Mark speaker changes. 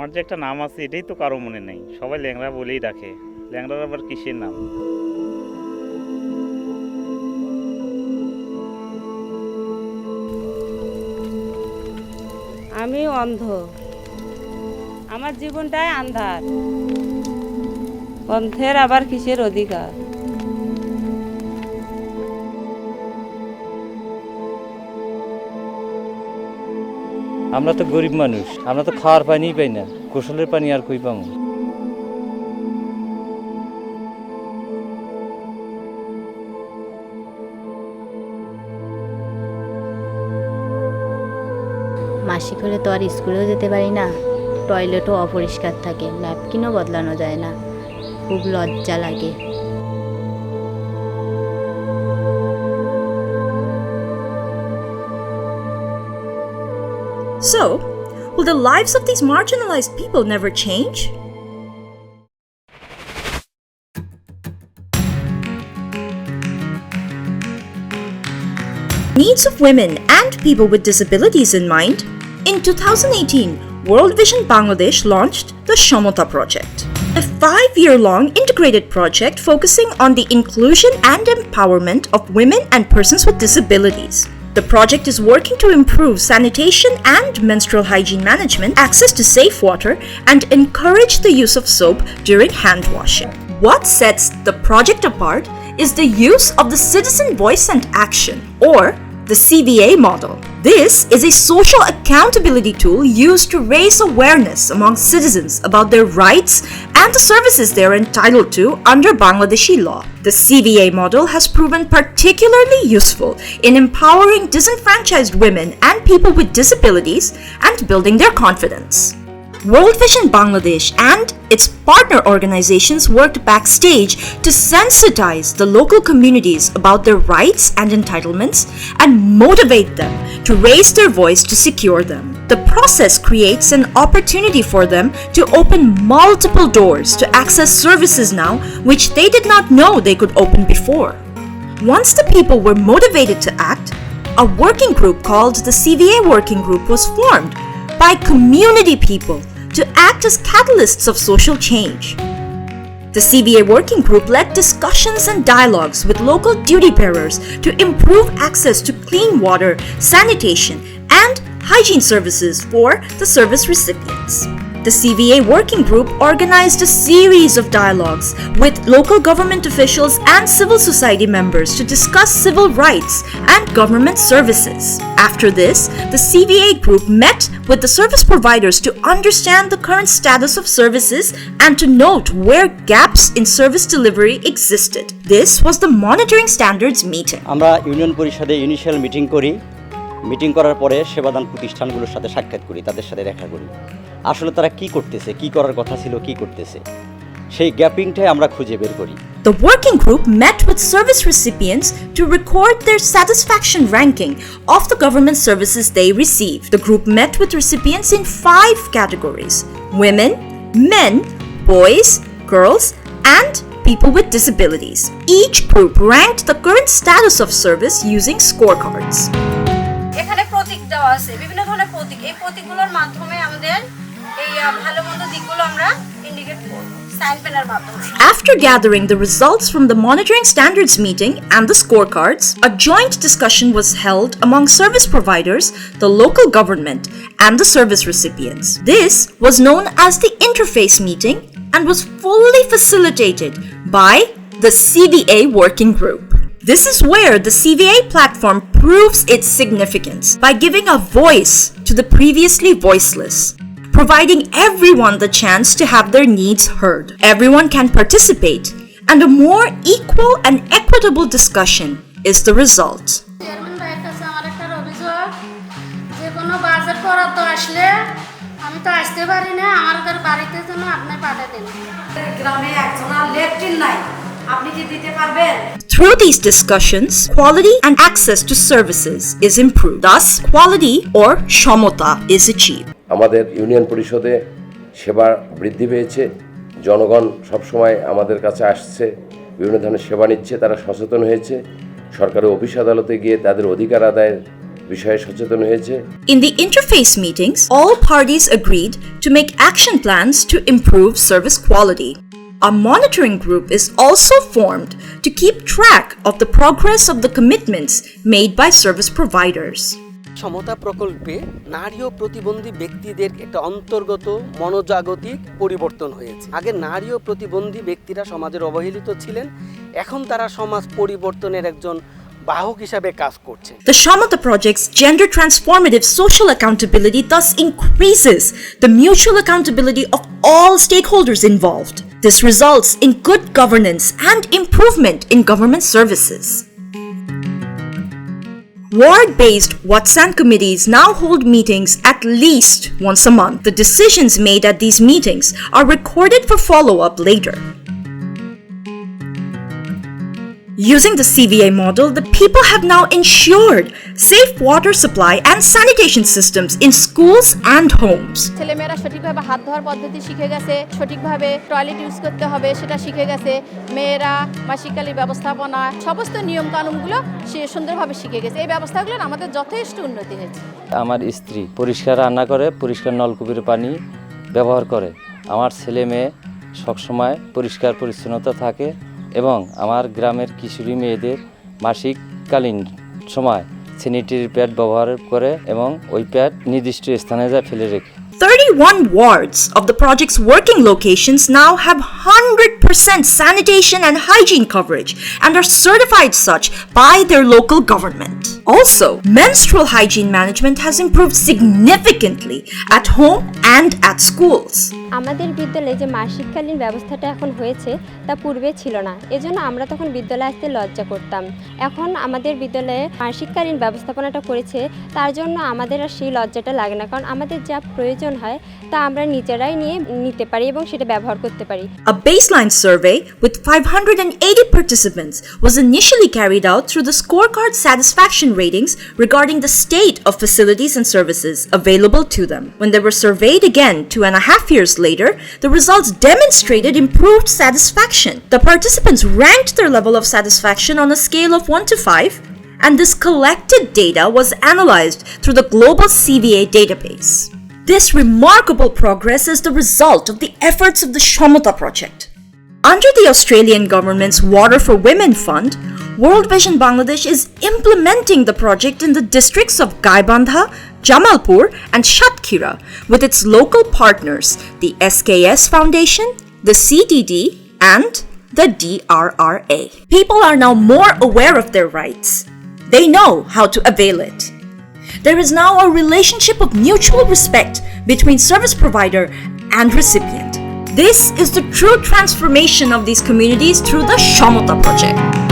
Speaker 1: আমার যে একটা নাম আছে এটাই তো কারো মনে নেই, সবাই ল্যাংড়া বলেই ডাকে। ল্যাংড়ার আবার কিসের নাম?
Speaker 2: আমি অন্ধ, আমার জীবনটাই আন্ধার, অন্ধের আবার কিসের অধিকার?
Speaker 3: আমরা তো গরিব মানুষ, আমরা তো খাওয়ার পানিই পাই না, গোসলের পানি আর কই পাবো?
Speaker 4: মাসিক হলে তো আর স্কুলেও যেতে পারি না, টয়লেটও অপরিষ্কার থাকে, ন্যাপকিনও বদলানো যায় না, খুব লজ্জা লাগে।
Speaker 5: So, will the lives of these marginalized people never change? Needs of women and people with disabilities in mind, in 2018, World Vision Bangladesh launched the SHOMOTA project, a 5-year-long integrated project focusing on the inclusion and empowerment of women and persons with disabilities. The project is working to improve sanitation and menstrual hygiene management, access to safe water, and encourage the use of soap during hand washing. What sets the project apart is the use of the citizen voice and action, or the CVA model. This is a social accountability tool used to raise awareness among citizens about their rights and the services they are entitled to under Bangladeshi law. The CVA model has proven particularly useful in empowering disenfranchised women and people with disabilities and building their confidence. World Vision Bangladesh and its partner organizations worked backstage to sensitize the local communities about their rights and entitlements and motivate them to raise their voice to secure them. The process creates an opportunity for them to open multiple doors to access services now which they did not know they could open before. Once the people were motivated to act, a working group called the CVA Working Group was formed by community people to act as catalysts of social change. The CVA Working Group led discussions and dialogues with local duty bearers to improve access to clean water, sanitation, and hygiene services for the service recipients. The CVA Working Group organized a series of dialogues with local government officials and civil society members to discuss civil rights and government services. After this, the CVA Group met with the service providers to understand the current status of services and to note where gaps in service delivery existed. This was the Monitoring Standards meeting.
Speaker 6: আমরা union পরিষদে initial meeting করি, meeting করার পরে সেবাদান প্রতিষ্ঠানগুলোর সাথে সাক্ষাৎ করি, তাদের সাথে দেখা করি, আসলে তারা কি করতেছে, কি করার কথা ছিল, কি করতেছে, সেই গ্যাপিংটাই আমরা খুঁজে বের করি।
Speaker 5: The working group met with service recipients to record their satisfaction ranking of the government services they receive. The group met with recipients in 5 categories: women, men, boys, girls, and people with disabilities. Each group ranked the current status of service using scorecards.
Speaker 2: এখানে প্রতীক দেওয়া আছে, বিভিন্ন ধরনের প্রতীক, এই প্রতীকগুলোর মাধ্যমে আমাদের এই ভালো মন্দ দিকগুলো আমরা ইন্ডিকেট করব সাইন পেনের মাধ্যমে।
Speaker 5: After gathering the results from the Monitoring Standards meeting and the scorecards, a joint discussion was held among service providers, the local government, and the service recipients. This was known as the interface meeting and was fully facilitated by the CVA Working Group. This is where the CVA platform proves its significance by giving a voice to the previously voiceless, providing everyone the chance to have their needs heard. Everyone can participate, and a more equal and equitable discussion is the result.
Speaker 7: আমি তো আসতে পারি না, আমার বাড়িতে জন্য আপনি পাঠিয়ে দিন। গ্রামে একজন লেট্রিন নাই, আপনি কি দিতে পারবেন?
Speaker 5: Through these discussions, quality and access to services is improved. Thus, quality or SHOMOTA is achieved.
Speaker 8: আমাদের ইউনিয়ন পরিষদে সেবা বৃদ্ধি পেয়েছে, জনগণ সবসময় আমাদের কাছে আসছে, বিভিন্ন ধরনের সেবা নিচ্ছে, তারা সচেতন হয়েছে, সরকারি অফিস আদালতে গিয়ে তাদের অধিকার আদায়ের বিষয়ে সচেতন হয়েছে।
Speaker 5: In the interface meetings, all parties agreed to make action plans to improve service quality. A monitoring group is also formed to keep track of the progress of the commitments made by service providers.
Speaker 9: সমতা প্রকল্পে নারী ও প্রতিবন্ধী ব্যক্তিদের একটা অন্তর্গত মনোজাগতিক পরিবর্তন হয়েছে। আগে নারী ও প্রতিবন্ধী ব্যক্তিরা সমাজের অবহেলিত ছিলেন, এখন তারা সমাজ পরিবর্তনের একজন বাহক হিসাবে কাজ করছে।
Speaker 5: The SHOMOTA project's gender transformative social accountability thus increases the mutual accountability of all stakeholders involved. This results in good governance and improvement in government services. Ward-based Watsan committees now hold meetings at least once a month. The decisions made at these meetings are recorded for follow-up later. Using the CVA model, the people have now ensured safe water supply and sanitation systems in schools and homes.
Speaker 10: ছেলেমেয়েরা সঠিকভাবে হাত ধোয়ার পদ্ধতি শিখে গেছে, সঠিকভাবে toilet use করতে হবে সেটা শিখে গেছে, মেয়েরা মাসিকালি ব্যবস্থাপনা সমস্ত নিয়ম কানুনগুলো সে সুন্দরভাবে শিখে গেছে। এই ব্যবস্থাগুলো আমাদের যথেষ্ট উন্নতি হয়েছে।
Speaker 3: আমার স্ত্রী পরিষ্কার রান্না করে, পরিষ্কার নলকূপের পানি ব্যবহার করে। আমার ছেলে মেয়ে সবসময় পরিষ্কার পরিচ্ছন্নতা থাকে এবং আমার গ্রামের কিশোরী মেয়েদের মাসিককালীন সময় স্যানিটারি প্যাড ব্যবহার করে এবং ওই প্যাড নির্দিষ্ট স্থানে যায় ফেলে রেখে।
Speaker 5: 31 wards of the project's working locations now have 100% sanitation and hygiene coverage and are certified such by their local government. Also, menstrual hygiene management has improved significantly at home and at schools.
Speaker 4: আমাদের বিদ্যালয়ে যে মাসিককালীন ব্যবস্থাটা এখন হয়েছে তা পূর্বে ছিল না, এজন্য আমরা তখন বিদ্যালয়ে আসতে লজ্জা করতাম। এখন আমাদের বিদ্যালয়ে মাসিককালীন ব্যবস্থাপনাটা করেছে, তার জন্য আমাদের আর সেই লজ্জাটা লাগে না, কারণ আমাদের যা প্রয়োজন হয় তা আমরা নিজেরাই নিতে পারি এবং সেটা ব্যবহার করতে পারি।
Speaker 5: A baseline survey with 580 participants was initially carried out through the scorecard satisfaction ratings regarding the state of facilities and services available to them. When they were surveyed again 2.5 years later, the results demonstrated improved satisfaction. The participants ranked their level of satisfaction on a scale of 1 to 5, and this collected data was analyzed through the global CVA database. This remarkable progress is the result of the efforts of the SHOMOTA project. Under the Australian government's Water for Women Fund, World Vision Bangladesh is implementing the project in the districts of Gaibandha, Jamalpur and Shatkhira with its local partners, the SKS Foundation, the CTD and the DRRA. People are now more aware of their rights. They know how to avail it. There is now a relationship of mutual respect between service provider and recipient. This is the true transformation of these communities through the SHOMOTA project.